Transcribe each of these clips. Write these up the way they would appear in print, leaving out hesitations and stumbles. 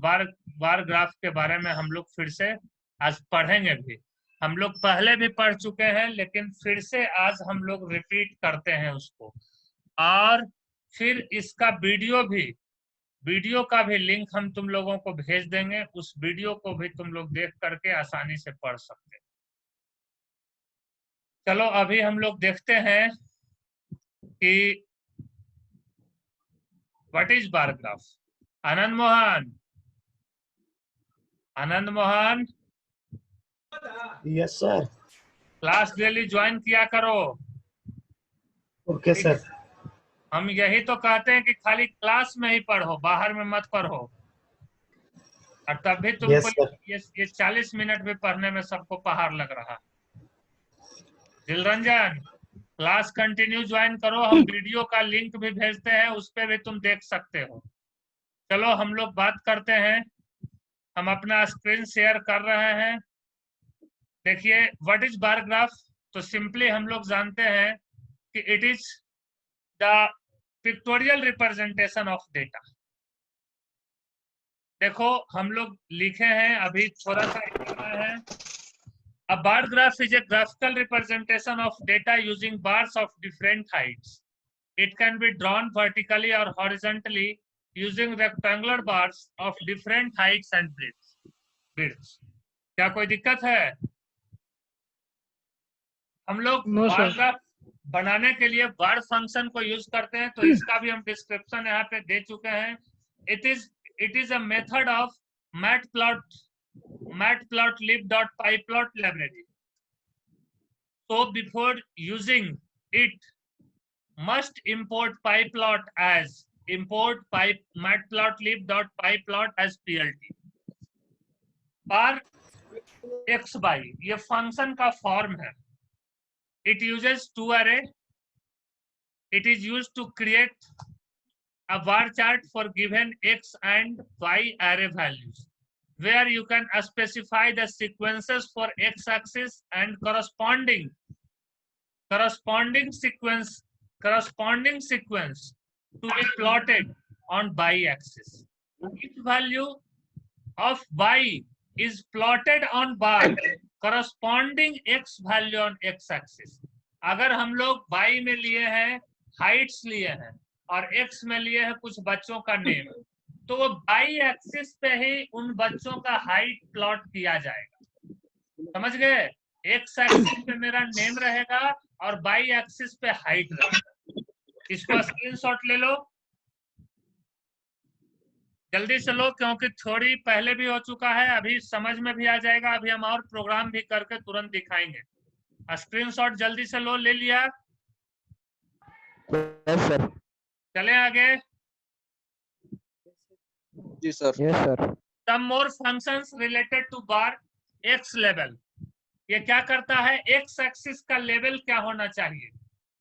बार bar graph के बारे में हम लोग फिर से आज पढ़ेंगे भी। हम लोग पहले भी पढ़ चुके हैं, लेकिन फिर से आज हम लोग रिपीट करते हैं उसको। और फिर इसका वीडियो का भी लिंक हम तुम लोगों को भेज देंगे, उस वीडियो को भी तुम लोग देख करके आसानी से पढ़ सकते हैं। चलो अभी हम लोग देखते हैं कि what is bar graph. Anand Mohan, yes sir. Class daily join किया करो। Okay sir. हम यही तो कहते हैं कि खाली क्लास में ही पढ़ो, बाहर में मत पढ़ो। और तब भी तुमको ये 40 मिनट भी पढ़ने में सबको पहाड़ लग रहा है। दिलरंजन, क्लास कंटिन्यू ज्वाइन करो, हम वीडियो का लिंक भी भेजते हैं, उस पर भी तुम देख सकते हो। चलो हम लोग बात करते हैं। हम अपना स्क्रीन शेयर कर रहे हैं। देखिए व्हाट इज बार ग्राफ। तो सिंपली हम लोग जानते हैं कि it is the pictorial representation of data. देखो हम लोग लिखे हैं, अभी थोड़ा सा लिखना है। A bar graph is a graphical representation of data using bars of different heights. It can be drawn vertically or horizontally using rectangular bars of different heights and widths. क्या कोई दिक्कत है? हम लोग बार ग्राफ बनाने के लिए बार function को यूज करते हैं, तो इसका भी हम डिस्क्रिप्शन यहाँ पे दे चुके हैं। It is a method of matplotlib.pyplot library. So before using it, must import pyplot as matplotlib.pyplot as plt. Bar xy ये फंक्शन का फॉर्म है। It uses two array. It is used to create a bar chart for given x and y array values, where you can specify the sequences for x-axis and corresponding sequence to be plotted on y-axis. Each value of y is plotted on bar corresponding x value on x-axis. अगर हम लोग y में लिए हैं Heights लिए हैं और x में लिए हैं कुछ बच्चों का नेम, तो y एक्सिस पे ही उन बच्चों का हाइट प्लॉट किया जाएगा। समझ गए? x एक्सिस पे मेरा नेम रहेगा और y एक्सिस पे हाइट रहेगा। इसको स्क्रीनशॉट ले लो, जल्दी से लो, क्योंकि थोड़ी पहले भी हो चुका है, अभी समझ में भी आ जाएगा। अभी हम और प्रोग्राम भी करके तुरंत दिखाएंगे। स्क्रीनशॉट जल्दी से लो। ले लिया? Yes sir. चले आगे। जी sir. Yes sir. Some more functions related to bar x level. ये क्या करता है? x एक्सिस का लेवल क्या होना चाहिए?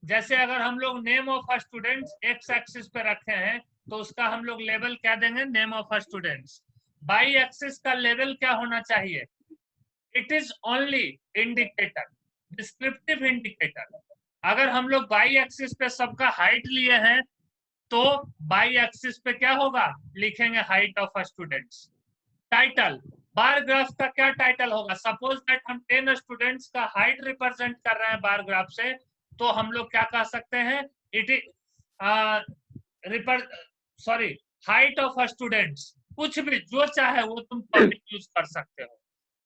जैसे अगर हम लोग name of students x axis पे रखे हैं, तो उसका हम लोग लेवल क्या देंगे? Name of students. y axis का लेवल क्या होना चाहिए? It is only indicator, descriptive indicator. अगर हम लोग y एक्सिस पे सबका हाइट लिए हैं, तो y एक्सिस पे क्या होगा? लिखेंगे height of students. Title, bar graph का क्या टाइटल होगा? सपोज दैट हम 10 स्टूडेंट्स का हाइट रिप्रेजेंट कर रहे हैं बार ग्राफ से, तो हम लोग क्या कह सकते हैं? It is height of students. कुछ भी जो चाहे वो तुम टॉपिक यूज कर सकते हो।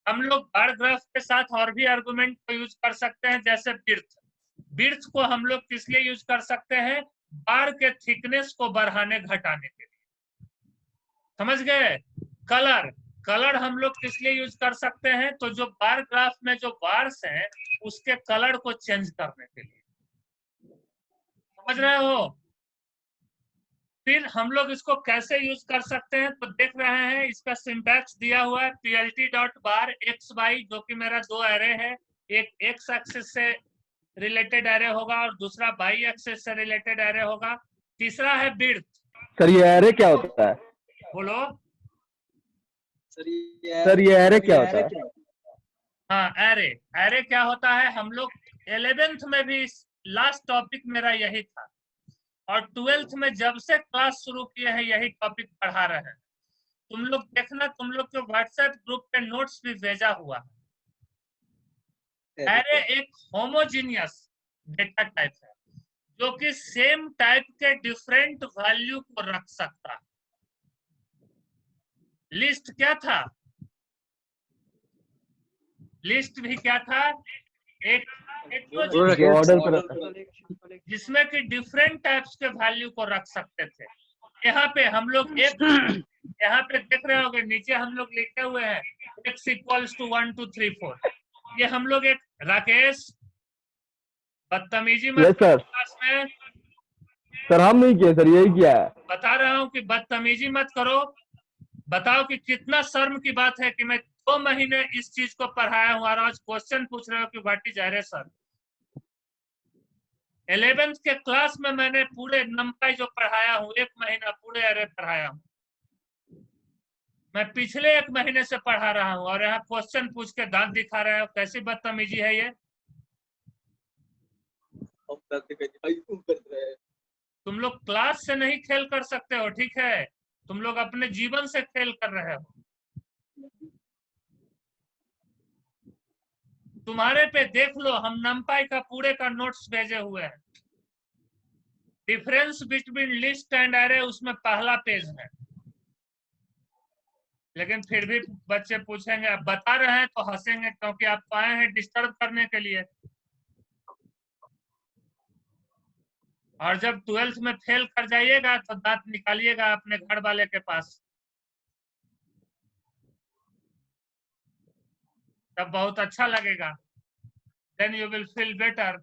हम लोग बार ग्राफ के साथ और भी आर्गुमेंट को यूज कर सकते हैं, जैसे विड्थ को हम लोग किस लिए यूज कर सकते हैं? बार के थिकनेस को बढ़ाने घटाने के लिए। समझ गए? कलर हम लोग किस लिए यूज कर सकते हैं? तो जो बार ग्राफ में जो बार्स हैं उसके कलर को चेंज करने के लिए। समझ रहे हो? फिर हम लोग इसको कैसे यूज कर सकते हैं? तो देख रहे हैं, इसका सिंटैक्स दिया हुआ है plt.bar xy, जो कि मेरा दो एरे है। एक x एक्सिस से रिलेटेड एरे होगा और दूसरा y एक्सिस से रिलेटेड एरे होगा। तीसरा है विड्थ। सर ये एरे क्या होता है? बोलो सर ये एरे क्या होता है? हाँ, एरे क्या होता है? हम लोग 11th में भी लास्ट टॉपिक मेरा यही था, और 12th में जब से क्लास शुरू किए हैं यही टॉपिक पढ़ा रहे हैं। तुम लोग देखना, तुम लोग के व्हाट्सएप ग्रुप पे नोट्स भी भेजा हुआ है। एरे एक होमोजीनियस डेटा टाइप है जो कि सेम टाइप के डिफरेंट वैल्यू को रख सकता है। लिस्ट क्या था? लिस्ट भी क्या था? एक जिसमें कि डिफरेंट टाइप्स के वैल्यू को रख सकते थे। यहाँ पे हम लोग एक यहाँ पे देख रहे होंगे नीचे हम लोग लिखे हुए हैं x इक्वल्स टू 1 2 3 4। ये हम लोग एक राकेश बदतमीजी मत सर क्लास में सर हम नहीं किए सर, यही किया है। बता रहा हूँ कि बदतमीजी मत करो। बताओ कि कितना शर्म की बात है कि मैं 2 महीने इस चीज को पढ़ाया हूँ और आज क्वेश्चन पूछ रहे हो कि what is array sir. 11th के क्लास में मैंने पूरे नंपाई जो पढ़ाया हूँ 1 महीना पूरे एरे पढ़ाया हूँ। मैं पिछले 1 महीने से पढ़ा रहा हूँ और यहाँ क्वेश्चन पूछ के दांत दिखा रहे हो। कैसी बदतमीजी है ये? तुम लोग क्लास से नहीं खेल कर सकते हो, ठीक है? तुम लोग अपने जीवन से खेल कर रहे हो। तुम्हारे पे देख लो, हम नंपाई का पूरे का नोट्स भेजे हुए हैं। Difference between list and array उसमें पहला पेज है। लेकिन फिर भी बच्चे पूछेंगे, अब बता रहे हैं तो हंसेंगे क्योंकि आप आए हैं डिस्टर्ब करने के लिए। और जब 12th में फेल कर जाइएगा तो दांत निकालिएगा अपने घर वाले के पास, तब बहुत अच्छा लगेगा। Then you will feel better.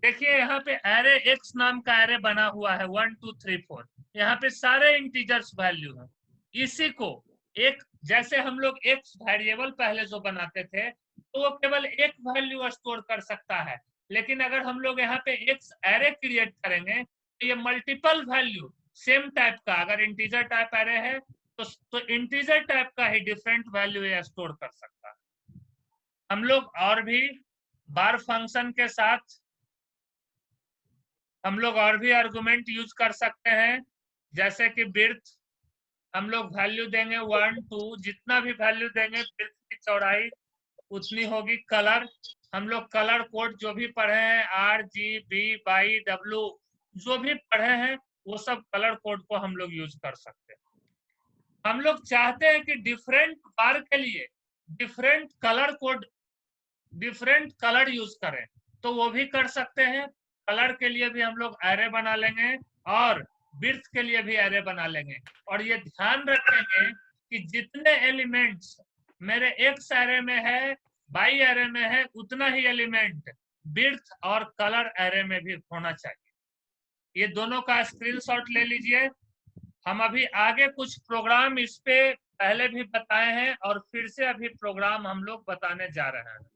देखिए यहाँ पे एरे एक्स नाम का एरे बना हुआ है 1 2 3 4। यहाँ पे सारे इंटीजर्स वैल्यू हैं। इसी को एक जैसे हम लोग एक्स वेरिएबल पहले जो बनाते थे तो वो केवल एक वैल्यू स्टोर कर सकता है। लेकिन अगर हम लोग यहाँ पे एक्स एरे क्रिएट करेंगे तो ये मल्टीपल वैल्यू सेम टाइप का, अगर इंटीजर टाइप एरे है तो इंटीजर टाइप का ही डिफरेंट वैल्यू ये स्टोर कर सकता है। हम लोग और भी बार फंक्शन के साथ हम लोग और भी आर्गुमेंट यूज कर सकते हैं। जैसे कि विड्थ हम लोग वैल्यू देंगे 1 2, जितना भी वैल्यू देंगे विड्थ की चौड़ाई उतनी होगी। कलर हम लोग कलर कोड जो भी पढ़े हैं RGB बाई W जो भी पढ़े हैं वो सब कलर कोड को हम लोग यूज कर सकते हैं। हम लोग चाहते हैं कि डिफरेंट बार के लिए different colour code different colour use करें तो वो भी कर सकते हैं। कलर के लिए भी हम लोग एरे बना लेंगे और विड्थ के लिए भी एरे बना लेंगे। और ये ध्यान रखेंगे कि जितने एलिमेंट्स मेरे एक्स एरे में है बाई एरे में है उतना ही एलिमेंट विड्थ और कलर एरे में भी होना चाहिए। ये दोनों का स्क्रीनशॉट ले लीजिए। हम अभी आगे कुछ प्रोग्राम इस पे पहले भी बताए हैं और फिर से अभी प्रोग्राम हम लोग बताने जा रहे हैं।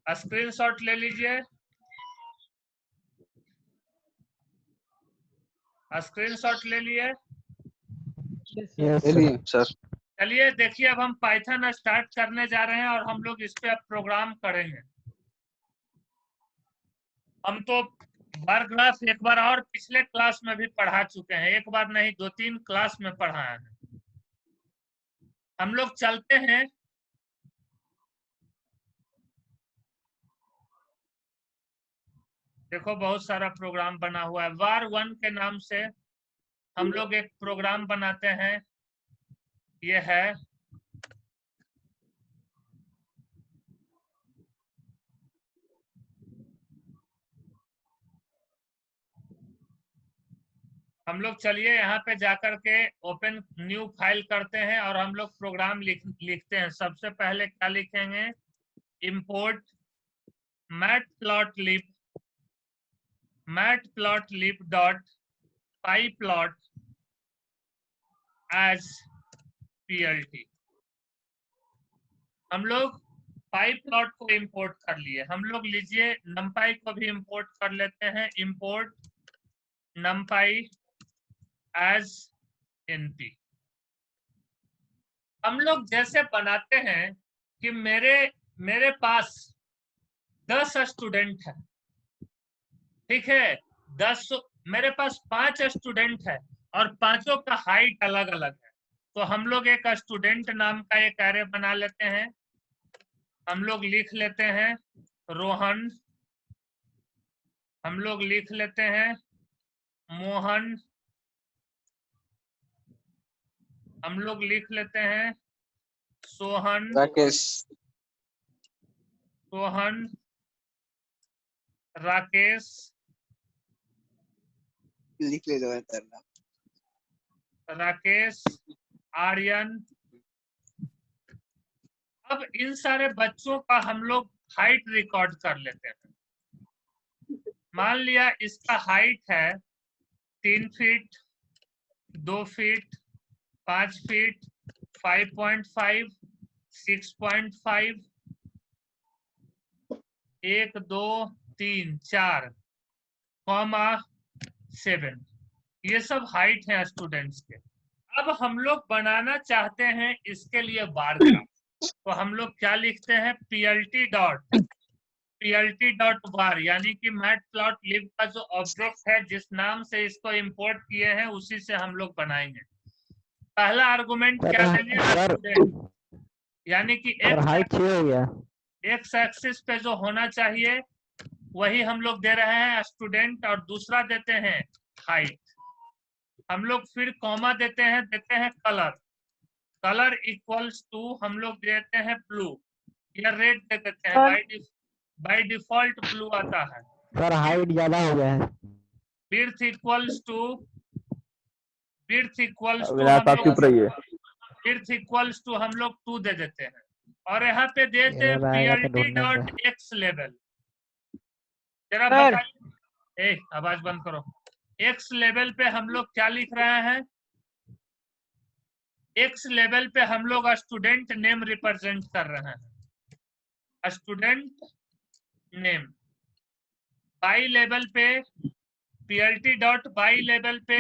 स्क्रीनशॉट ले लीजिए। स्क्रीनशॉट ले लिए? सर चलिए देखिए, अब हम पाइथन स्टार्ट करने जा रहे हैं और हम लोग इस पे अब प्रोग्राम करेंगे। हम तो बार ग्राफ एक बार और पिछले क्लास में भी पढ़ा चुके हैं, एक बार नहीं 2-3 क्लास में पढ़ाए हैं। हम लोग चलते हैं देखो बहुत सारा प्रोग्राम बना हुआ है। var1 के नाम से हम लोग एक प्रोग्राम बनाते हैं। ये है हम लोग चलिए यहाँ पे जाकर के ओपन न्यू फाइल करते हैं और हम लोग प्रोग्राम लिखते हैं। सबसे पहले क्या लिखेंगे? Import matplotlib dot pyplot as plt। हम लोग pyplot को इंपोर्ट कर लिए। हम लोग लीजिए numpy को भी इंपोर्ट कर लेते हैं। Import numpy as np। हम लोग जैसे बनाते हैं कि मेरे पास 10 स्टूडेंट है, ठीक है? 10 मेरे पास 5 स्टूडेंट है और पांचों का हाइट अलग अलग है, तो हम लोग एक स्टूडेंट नाम का एक एरे बना लेते हैं। हम लोग लिख लेते हैं रोहन, हम लोग लिख लेते हैं मोहन, हम लोग लिख लेते हैं सोहन, राकेश, सोहन, राकेश, लिख ले लो तरना, राकेश, आर्यन। अब इन सारे बच्चों का हम लोग हाइट रिकॉर्ड कर लेते हैं। मान लिया इसका हाइट है 3 फीट, 2 फीट, 5 फीट, 5.5, 6.5, 1, 2, 3, 4, 7। ये सब हाइट है स्टूडेंट्स के। अब हम लोग बनाना चाहते हैं इसके लिए बार ग्राफ, तो हम लोग क्या लिखते हैं, पीएलटी डॉट बार, यानी कि मैटप्लॉटलिब का जो ऑब्जेक्ट है जिस नाम से इसको इंपोर्ट किए हैं उसी से हम लोग बनाएंगे। पहला आर्गुमेंट क्या देंगे, स्टूडेंट, यानी कि हाइट 6 हो गया। एक्स एक्सिस पे जो होना चाहिए वही हम लोग दे रहे हैं स्टूडेंट, और दूसरा देते हैं हाइट। हम लोग फिर कॉमा देते हैं कलर, कलर इक्वल्स टू हम लोग देते हैं ब्लू या रेड दे देते हैं, बाय डिफॉल्ट ब्लू आता है। सर हाइट ज्यादा हो गया है। विड्थ इक्वल्स टू हम लोग 2 दे देते हैं, और यहाँ पे देते हैं पीएलटी डॉट एक्स लेवल। जरा बताइए, आवाज बंद करो। एक्स लेवल पे हम लोग क्या लिख रहे हैं, एक्स लेवल पे हम लोग स्टूडेंट नेम रिप्रेजेंट कर रहे हैं, स्टूडेंट नेम। बाई लेवल पे पीएलटी डॉट बाई लेवल पे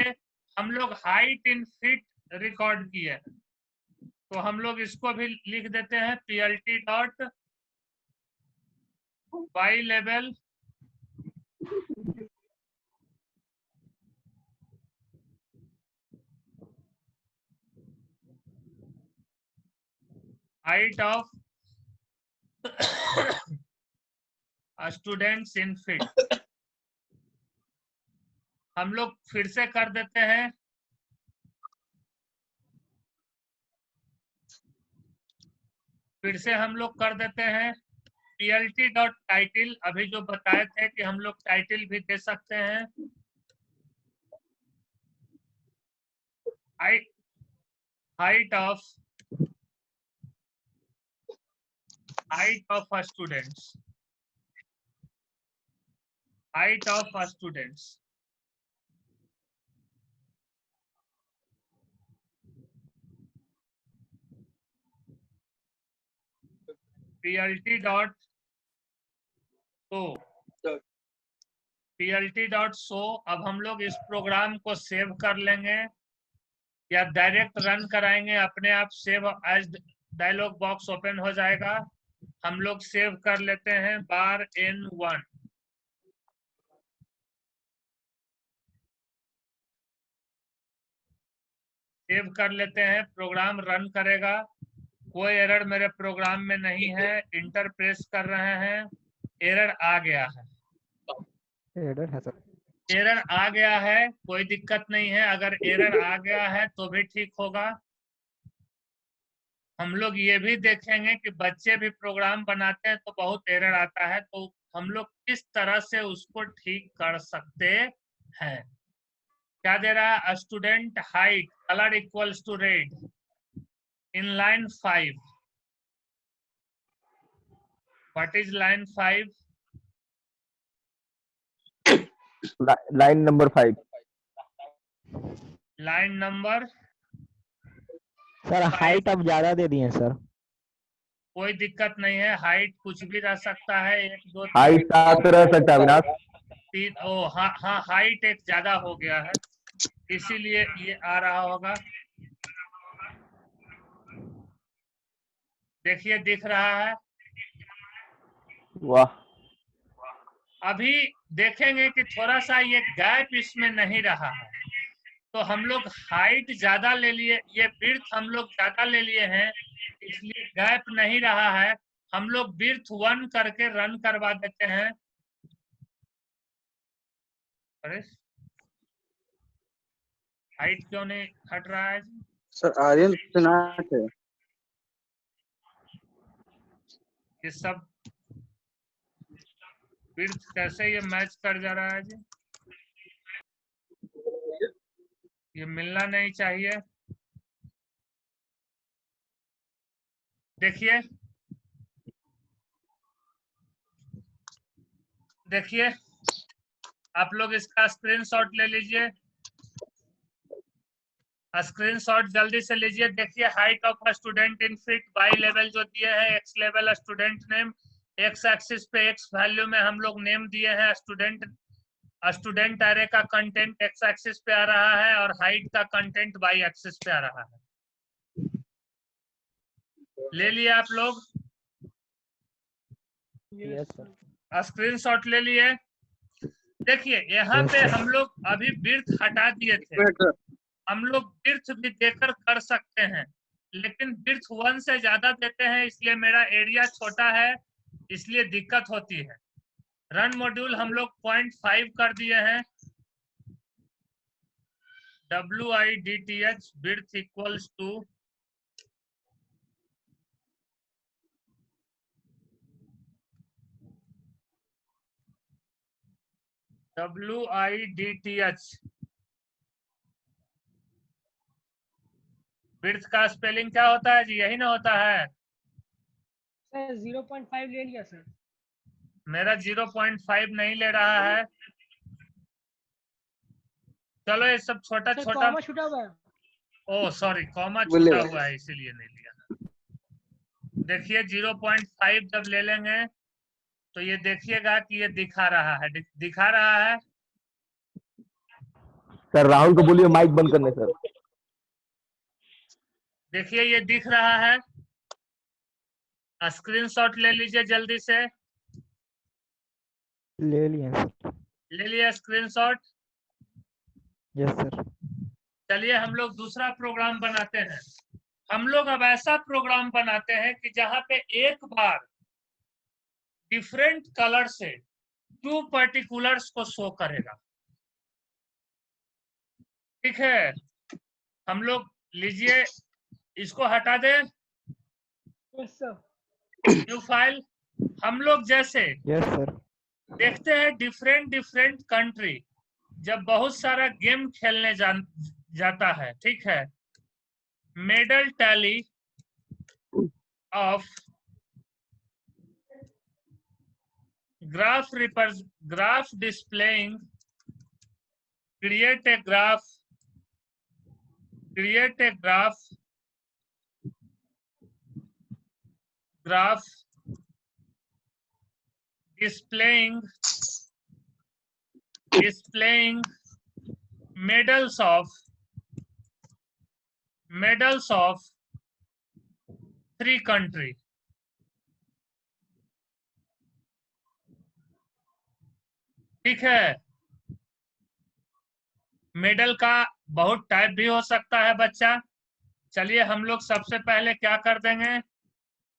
हम लोग हाइट इन फीट रिकॉर्ड किए हैं, तो हम लोग इसको भी लिख देते हैं PLT dot by level height of students in feet. हम लोग फिर से कर देते हैं, फिर से हम लोग कर देते हैं पीएलटी डॉट टाइटल। अभी जो बताए थे कि हम लोग टाइटल भी दे सकते हैं, height of students, height of students. PLT dot show. अब हम लोग इस प्रोग्राम को सेव कर लेंगे या डायरेक्ट रन कराएंगे, अपने आप save as dialog box open हो जाएगा। हम लोग सेव कर लेते हैं बार N1। सेव कर लेते हैं, प्रोग्राम रन करेगा। कोई एरर मेरे प्रोग्राम में नहीं है, इंटर प्रेस कर रहे हैं, एरर आ गया है। एरर है सर, एरर आ गया है, कोई दिक्कत नहीं है। अगर एरर आ गया है तो भी ठीक होगा। हम लोग ये भी देखेंगे कि बच्चे भी प्रोग्राम बनाते हैं तो बहुत एरर आता है, तो हम लोग किस तरह से उसको ठीक कर सकते हैं। क्या दे रहा है, student height colour equals to red in line 5। What is line 5? Line number 5। Line number sir height अब ज्यादा दे दिए सर। कोई दिक्कत नहीं है, हाइट कुछ भी रह सकता है, 1, 2, 3, हाइट 7 रह सकता है अविनाश। 3। ओ हाँ, हाइट एक ज्यादा हो गया है, इसीलिए ये आ रहा होगा। देखिए दिख रहा है। वाह। अभी देखेंगे कि थोड़ा सा ये गैप इसमें नहीं रहा है, तो हम लोग हाइट ज्यादा ले लिए, ये विड्थ हम लोग ज्यादा ले लिए हैं, इसलिए गैप नहीं रहा है। हम लोग विड्थ 1 करके रन करवा देते हैं। अरे हाइट क्यों नहीं हट रहा है? सर आर्यन सुनाट है। ये सब विड्थ कैसे ये मैच कर जा रहा है जी? ये मिलना नहीं चाहिए। देखिए देखिए, आप लोग इसका स्क्रीनशॉट ले लीजिए, स्क्रीनशॉट जल्दी से लीजिए। देखिए height of student in feet, Y level जो दिए हैं, X level student name, X axis पे एक्स वैल्यू में हम लोग नेम दिए हैं। स्टूडेंट एरे का कंटेंट एक्स एक्सिस पे आ रहा है और हाइट का कंटेंट वाई एक्सिस पे आ रहा है। ले लिए आप लोग? Yes sir. स्क्रीनशॉट ले लिए? देखिए यहाँ पे हम लोग अभी विड्थ हटा दिए थे, हम लोग विड्थ भी देकर कर सकते हैं, लेकिन विड्थ 1 से ज्यादा देते हैं, इसलिए मेरा एरिया छोटा है, इसलिए दिक्कत होती है। रन मॉड्यूल हम लोग 0.5 कर दिए हैं। WIDTH width equals to WIDTH। Width का स्पेलिंग क्या होता है जी? यही ना होता है? सर 0.5 ले लिया सर। मेरा 0.5 नहीं ले रहा है। चलो ये सब छोटा सर छोटा, कॉमा छूटा हुआ है। ओ सॉरी, कॉमा बोले छूटा हुआ है इसीलिए नहीं लिया। देखिए 0.5 जब ले लेंगे तो ये देखिएगा कि ये दिखा रहा है, दिखा रहा है। सर राहुल को बोलिए माइक बंद करने सर। देखिए ये दिख रहा है। स्क्रीनशॉट ले लीजिए जल्दी से। ले लिए सर। ले लिया स्क्रीनशॉट? Yes sir. चलिए हम लोग दूसरा प्रोग्राम बनाते हैं। हम लोग अब ऐसा प्रोग्राम बनाते हैं कि जहां पे एक बार डिफरेंट कलर से 2 पर्टिकुलर्स को शो करेगा। ठीक है, हम लोग लीजिए इसको हटा दें, यस सर। New file. हम लोग जैसे यस सर। देखते हैं डिफरेंट कंट्री जब बहुत सारा गेम खेलने जाता है, ठीक है, medal tally of graph displaying, create a graph displaying medals of 3 country। ठीक है, मेडल का बहुत टाइप भी हो सकता है बच्चा। चलिए हम लोग सबसे पहले क्या कर देंगे,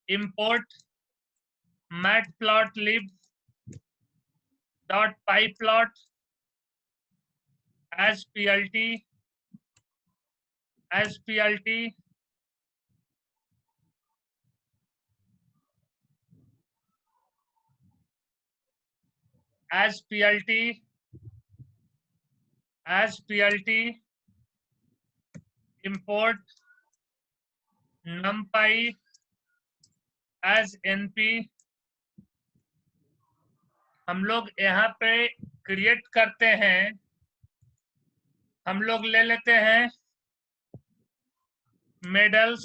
import matplotlib .pyplot as plt import numpy as np। हम लोग यहाँ पे क्रिएट करते हैं, हम लोग ले लेते हैं मेडल्स।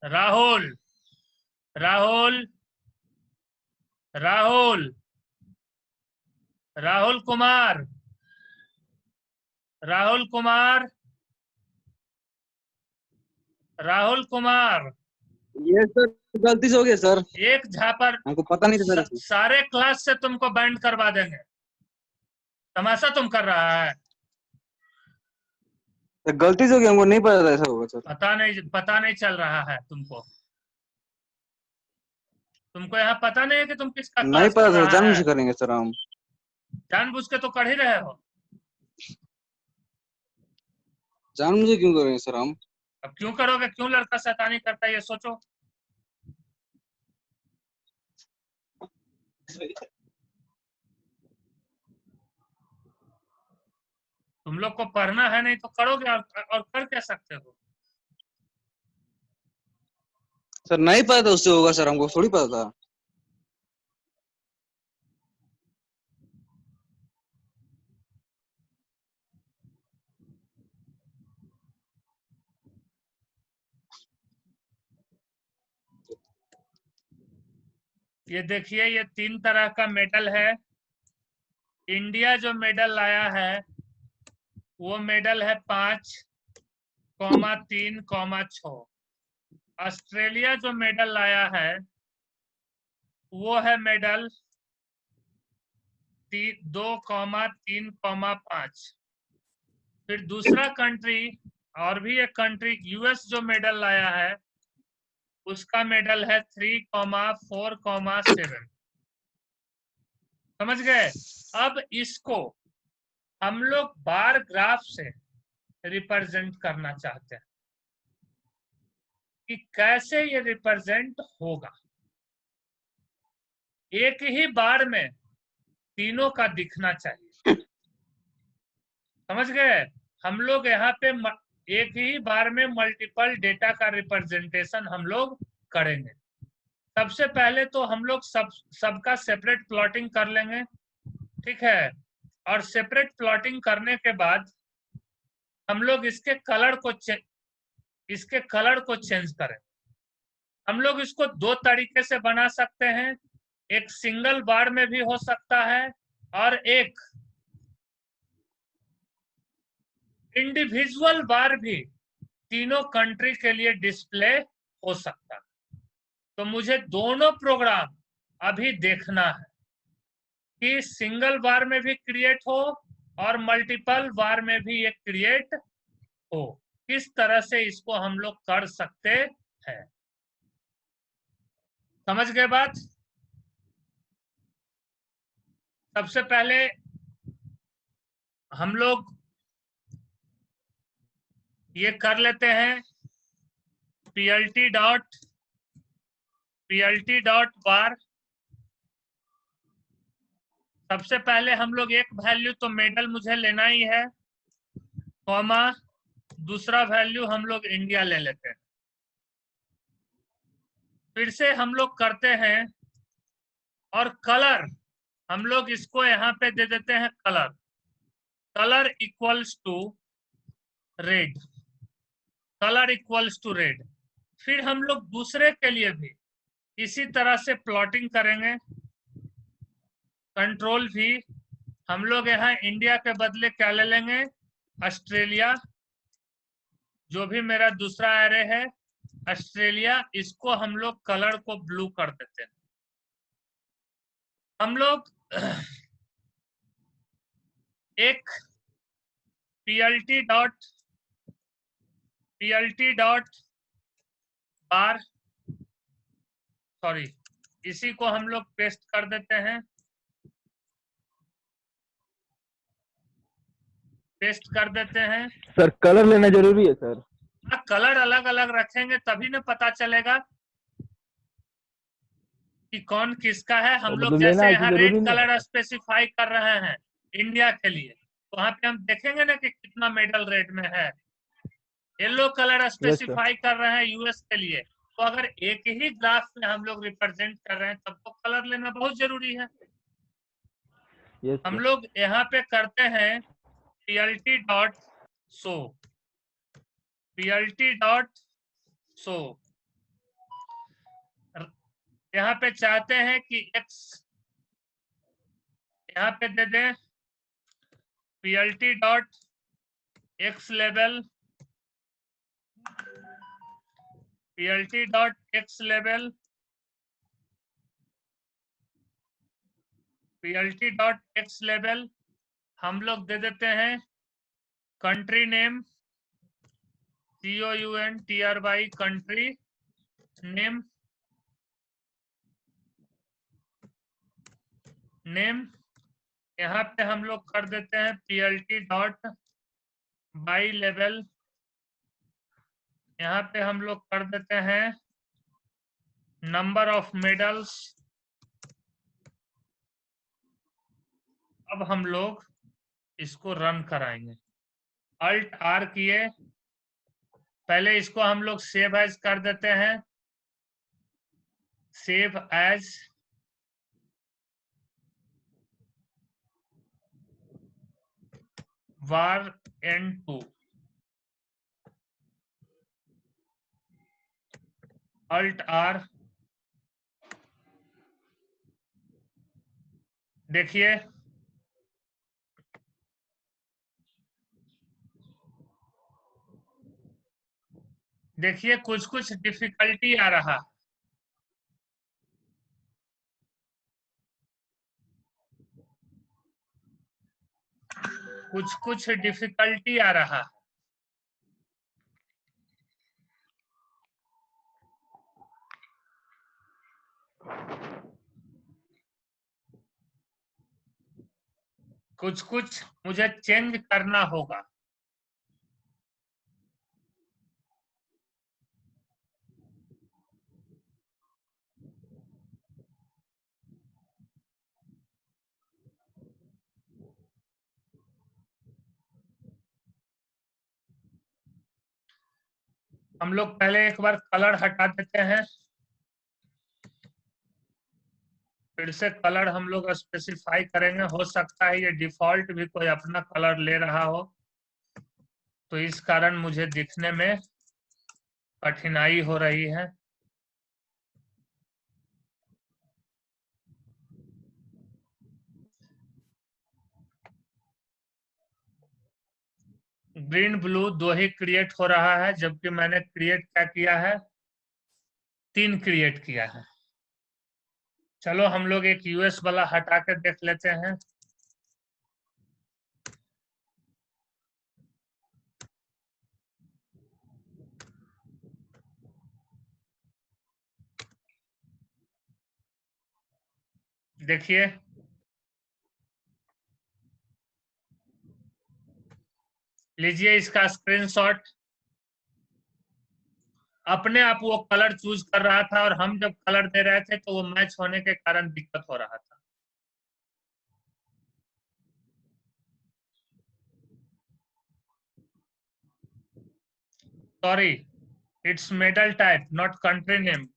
राहुल कुमार। ये सर गलती से हो गया सर, एक झापर हमको पता नहीं था सर। सारे क्लास से तुमको बैंड करवा देंगे। तमाशा तुम कर रहा है। सर गलती से हो गया, हमको नहीं पता था ऐसा होगा सर। पता नहीं चल रहा है तुमको यहाँ पता नहीं है कि तुम किसका नहीं क्लास पता कर सर, रहा जानबूझ है। के करेंगे सर हम। जानबूझ के तो कर ही रहे हो। जानबूझ क्यों करेंगे सर हम? अब क्यों करोगे, क्यों लड़का शैतानी करता है ये सोचो। तुम लोग को पढ़ना है नहीं तो करोगे, और कर क्या सकते हो। सर नहीं पता था उससे होगा सर, हमको थोड़ी पता था। ये देखिए, ये 3 तरह का मेडल है। इंडिया जो मेडल लाया है वो मेडल है 5, 3, 6। ऑस्ट्रेलिया जो मेडल लाया है वो है मेडल 2, 3, 5। फिर दूसरा कंट्री, और भी एक कंट्री यूएस जो मेडल लाया है उसका मेडल है 3, 4, 7। समझ गए। अब इसको हम लोग बार ग्राफ से रिप्रेजेंट करना चाहते हैं कि कैसे ये रिप्रेजेंट होगा। एक ही बार में तीनों का दिखना चाहिए। समझ गए। हम लोग यहाँ पे एक ही बार में मल्टीपल डेटा का रिप्रेजेंटेशन हम लोग करेंगे। सबसे पहले तो हम लोग सबका सेपरेट प्लॉटिंग कर लेंगे, ठीक है। और सेपरेट प्लॉटिंग करने के बाद हम लोग इसके कलर को चेंज करें। हम लोग इसको 2 तरीके से बना सकते हैं, एक सिंगल बार में भी हो सकता है और एक इंडिविजुअल बार भी तीनों कंट्री के लिए डिस्प्ले हो सकता है। तो मुझे दोनों प्रोग्राम अभी देखना है कि सिंगल बार में भी क्रिएट हो और मल्टीपल बार में भी ये क्रिएट हो। किस तरह से इसको हम लोग कर सकते हैं। समझ गए बात। सबसे पहले हम लोग ये कर लेते हैं plt डॉट बार। सबसे पहले हम लोग एक वैल्यू तो मेडल मुझे लेना ही है, कॉमा दूसरा वैल्यू हम लोग इंडिया ले लेते हैं। फिर से हम लोग करते हैं और कलर हम लोग इसको यहाँ पे दे देते हैं colour equals to red. Colour equals to red. फिर हम लोग दूसरे के लिए भी इसी तरह से प्लॉटिंग करेंगे। कंट्रोल भी हम लोग यहाँ इंडिया के बदले क्या ले लेंगे, ऑस्ट्रेलिया। जो भी मेरा दूसरा एरे है ऑस्ट्रेलिया, इसको हम लोग कलर को ब्लू कर देते हैं। हम लोग एक plt डॉट बार, सॉरी, इसी को हम लोग पेस्ट कर देते हैं। पेस्ट कर देते हैं। सर कलर लेना जरूरी है सर। कलर अलग अलग रखेंगे तभी ना पता चलेगा कि कौन किसका है। हम लोग मतलब लेना जैसे है यहाँ कि रेड जरूरी नहीं है? कलर स्पेसिफाई कर रहे हैं इंडिया के लिए, तो वहां पे हम देखेंगे ना कि कितना मेडल रेड में है। येलो कलर स्पेसिफाई कर रहे हैं यूएस के लिए, तो अगर एक ही ग्राफ में हम लोग रिप्रेजेंट कर रहे हैं तब तो कलर लेना बहुत जरूरी है। यस हम सर। लोग यहाँ पे करते हैं plt dot show. plt dot show यहाँ पे चाहते हैं कि x यहाँ पे दे दें plt dot x level, plt dot x level, plt dot x level हम लोग दे देते हैं country name, COUNTRY, country name, यहाँ पे हम लोग कर देते हैं PLT डॉट बाई लेवल, यहाँ पे हम लोग कर देते हैं नंबर ऑफ मेडल्स। अब हम लोग इसको रन कराएंगे, Alt R किए, पहले इसको हम लोग सेव एज कर देते हैं, save as, var_n2, Alt R, देखिए देखिए कुछ कुछ डिफिकल्टी आ रहा, कुछ कुछ डिफिकल्टी आ रहा। कुछ कुछ मुझे चेंज करना होगा। हम लोग पहले एक बार कलर हटा देते हैं, फिर से कलर हम लोग स्पेसिफाई करेंगे। हो सकता है ये डिफॉल्ट भी कोई अपना कलर ले रहा हो, तो इस कारण मुझे दिखने में कठिनाई हो रही है। ग्रीन ब्लू दो ही क्रिएट हो रहा है, जबकि मैंने क्रिएट क्या किया है, 3 क्रिएट किया है। चलो हम लोग एक यूएस वाला हटा के देख लेते हैं। देखिए लीजिए इसका स्क्रीनशॉट। अपने आप वो कलर चूज कर रहा था और हम जब कलर दे रहे थे तो वो मैच होने के कारण दिक्कत हो रहा था। Sorry, it's medal type not country name,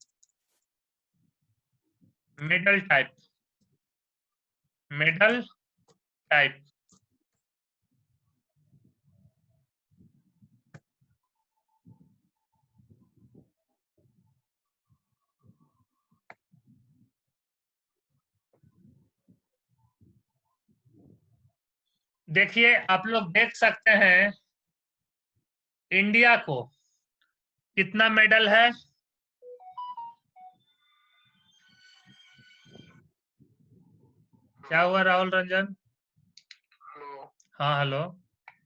medal type, medal type. देखिए आप लोग देख सकते हैं इंडिया को कितना मेडल है। क्या हुआ राहुल रंजन? हेलो, हाँ हेलो,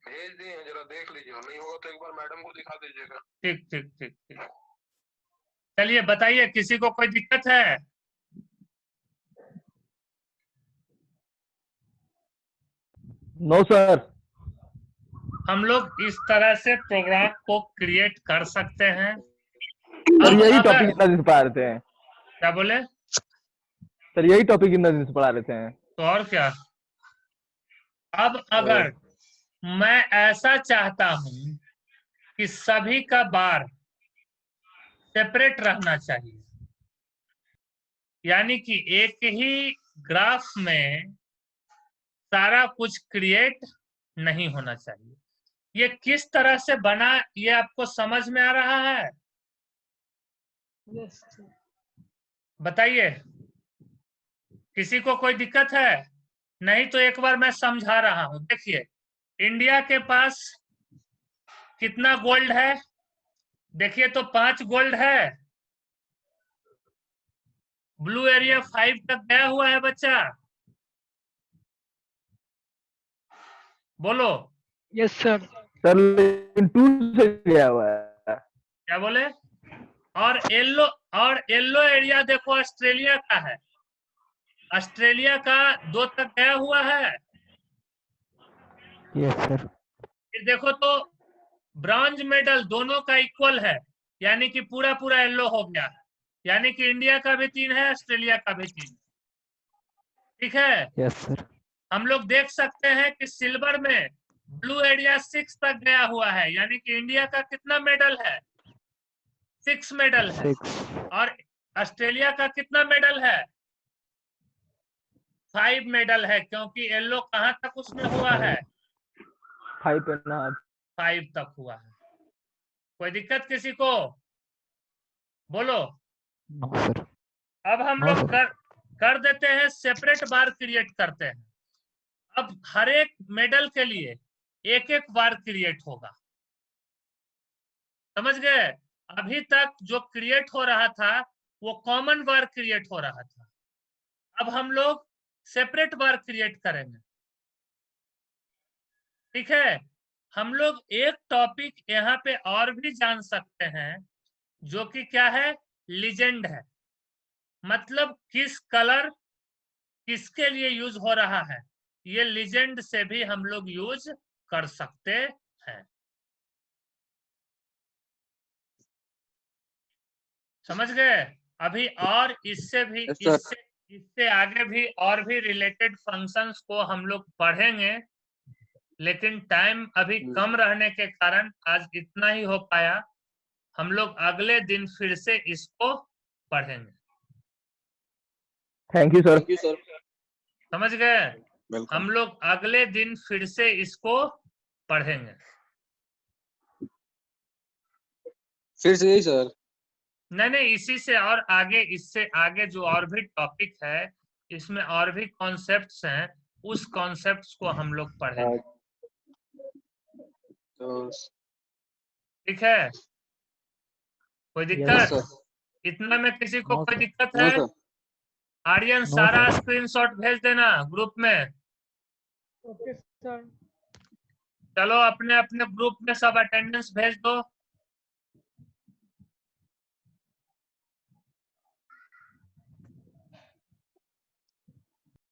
भेज दिए हैं, जरा देख लीजिए, नहीं होगा तो एक बार मैडम को दिखा दीजिएगा। ठीक ठीक ठीक ठीक। चलिए बताइए, किसी को कोई दिक्कत है? No sir. हम लोग इस तरह से प्रोग्राम को क्रिएट कर सकते हैं। सर अब यही अगर टॉपिक इतना दिन से पढ़ा रहे थे। क्या बोले? सर यही टॉपिक इतना दिन से पढ़ा रहे थे। तो और क्या। अब अगर मैं ऐसा चाहता हूं कि सभी का बार सेपरेट रहना चाहिए, यानी कि एक ही ग्राफ में सारा कुछ क्रिएट नहीं होना चाहिए, ये किस तरह से बना ये आपको समझ में आ रहा है? यस बताइए, किसी को कोई दिक्कत है? नहीं तो एक बार मैं समझा रहा हूं। देखिए इंडिया के पास कितना गोल्ड है? देखिए तो 5 गोल्ड है। ब्लू एरिया 5 तक गया हुआ है बच्चा। बोलो यस सर। सर लेकिन 2 से गया हुआ है। क्या बोले? और येलो एरिया देखो ऑस्ट्रेलिया का है, ऑस्ट्रेलिया का 2 तक गया हुआ है। Yes sir. फिर देखो तो ब्रॉन्ज मेडल दोनों का इक्वल है, यानी कि पूरा पूरा येलो हो गया है, यानी कि इंडिया का भी 3 है, ऑस्ट्रेलिया का भी 3। ठीक है। Yes sir. हम लोग देख सकते हैं कि सिल्वर में ब्लू एरिया 6 तक गया हुआ है, यानी कि इंडिया का कितना मेडल है? 6 मेडल है। 6। और ऑस्ट्रेलिया का कितना मेडल है? 5 मेडल है, क्योंकि येलो कहां तक उसमें हुआ है? 5.5। 5 तक हुआ है। कोई दिक्कत किसी को? बोलो। No sir. अब हम हाँ, लोग कर देते हैं, सेपरेट बार क्रिएट करते हैं। अब हर एक मेडल के लिए एक एक बार क्रिएट होगा, समझ गए? अभी तक जो क्रिएट हो रहा था वो कॉमन बार क्रिएट हो रहा था, अब हम लोग सेपरेट बार क्रिएट करेंगे। ठीक है। हम लोग एक टॉपिक यहाँ पे और भी जान सकते हैं, जो कि क्या है? लीजेंड है। मतलब किस कलर किसके लिए यूज हो रहा है, ये लीजेंड से भी हम लोग यूज कर सकते हैं। समझ गए? अभी और इससे भी Yes, sir. इससे आगे भी और भी रिलेटेड फंक्शंस को हम लोग पढ़ेंगे, लेकिन टाइम अभी कम रहने के कारण आज इतना ही हो पाया। हम लोग अगले दिन फिर से इसको पढ़ेंगे। Thank you sir. Thank you, sir. समझ गए? Welcome. हम लोग अगले दिन फिर से इसको पढ़ेंगे। फिर से यही सर। नहीं, इसी से और आगे, इससे आगे जो और भी टॉपिक है, इसमें और भी कॉन्सेप्ट्स हैं, उस कॉन्सेप्ट्स को हम लोग पढ़ेंगे। तो ठीक है। कोई Yes, दिक्कत? sir. इतना में किसी को No, कोई sir. दिक्कत नो है? सर। आर्यन No, सारा sir. स्क्रीनशॉट भेज देना ग्रुप में। Okay sir. चलो अपने अपने ग्रुप में सब अटेंडेंस भेज दो।